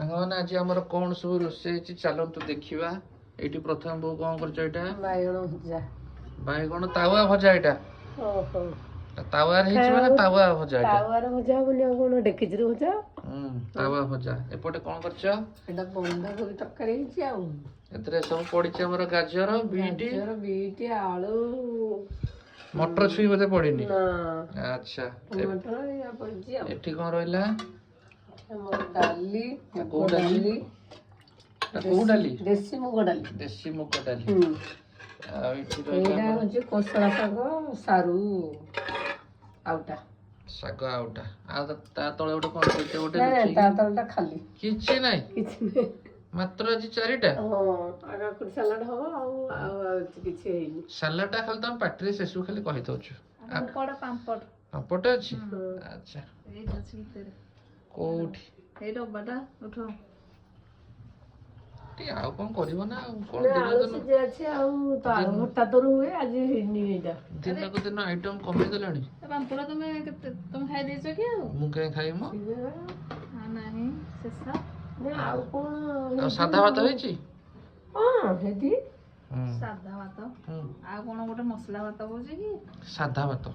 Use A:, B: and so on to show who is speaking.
A: ସାଙ୍ଗମାନେ ଆଜି ଆମର କଣ ସବୁ ରୋଷେଇ ହେଇଛି ଚାଲନ୍ତୁ ଦେଖିବା। ଏଇଠି ପ୍ରଥମେ ବୋଉ କଣ କରୁଛ? ଏଇଟା
B: ବାଇଗଣ ଭଜା।
A: ବାଇଗଣ ତାୱା ଭଜା। ଏଇଟା
B: ଓହୋ
A: ତାୱାରେ ହେଇଛି ମାନେ ତାୱା ଭଜା। ଏଇଟା
B: ତାୱାରେ ଭଜା ହବନି ଆଉ କଣ ଡେକିଚିରେ ଭଜା?
A: ତାୱା ଭଜା। ଏପଟେ କଣ କରିଛ?
B: ଏଟା ବନ୍ଧାକୋବି ତରକାରୀ ହେଇଛି ଆଉ
A: ଏଥିରେ ସବୁ ପଡିଛି ଆମର ଗାଜର, ବିଟ,
B: ଆଳୁ,
A: ମଟର ଛୁଇଁ ବୋଧେ ପଡିନି।
B: ନା
A: ଆଚ୍ଛା
B: ଟମାଟର ଏଇଆ ପଡିଛି ଆଉ
A: ଏଠି କଣ ରହିଲା?
B: ଆମର ଡାଲି,
A: କୋଉ ଡାଲି? କୋଉ ଡାଲି?
B: ଦେଶୀ ମୁଗ ଡାଲି।
A: ଦେଶୀ ମୁଗ ଡାଲି। ଆଉ ଏଠି
B: ଏଇଟା
A: ରହିଲା
B: ହଉଛି କୋଶଳା ଶାଗ, ସାରୁ ଆଉଟା।
A: ଶାଗ ଆଉଟା। ଆଉ ତା ତଳେ ଗୋଟେ କଣ କହିଛ? ଗୋଟେ
B: ନାଇଁ ତା ତଳଟା ଖାଲି
A: କିଛି ନାହିଁ,
B: କିଛି ନାହିଁ।
A: ମାତ୍ର ଆଜି 4ଟା।
B: ହଁ କାକୁଡି ସାଲାଡ ହବ ଆଉ କିଛି ହେଇନି।
A: ସାଲାଡ ଟା ଖାଲି ତମ ପାଟିରେ ଶେଷକୁ ଖାଲି କହିଦଉଛୁ। ପାମ୍ପଡ଼ ଅଛି। ଆଚ୍ଛା କୋଉଠି?
B: ଏଇ ଡବାଟା ଉଠ।
A: ଆଉ କଣ କରିବ ନା? ଆଉ କଣ
B: ଆଳୁ ସିଝା ଅଛି ଆଉ ତ ଆଳୁ ଭର୍ତ୍ତା ତ ହୁଏ, ଆଜି ହେଇନି। ଏଇଟା
A: ଦିନକୁ ଦିନ ଆଇଟମ କମିଗଲାଣି।
B: ପାମ୍ପଡ଼ ତମେ ଖାଇ ଦେଇଛ କି? ଆଉ
A: ମୁଁ କାହିଁ ଖାଇବି?
B: ନାହିଁ ଶେଷ। ଆଉ କଣ?
A: ଆଉ ସାଧା ଭାତ ହେଇଛି?
B: ହଁ ହେଇଛି
A: ସାଧା ଭାତ। ଆଉ କଣ ଗୋଟେ ମସଲା ଭାତ ହଉଛି କି? ସାଧା ଭାତ।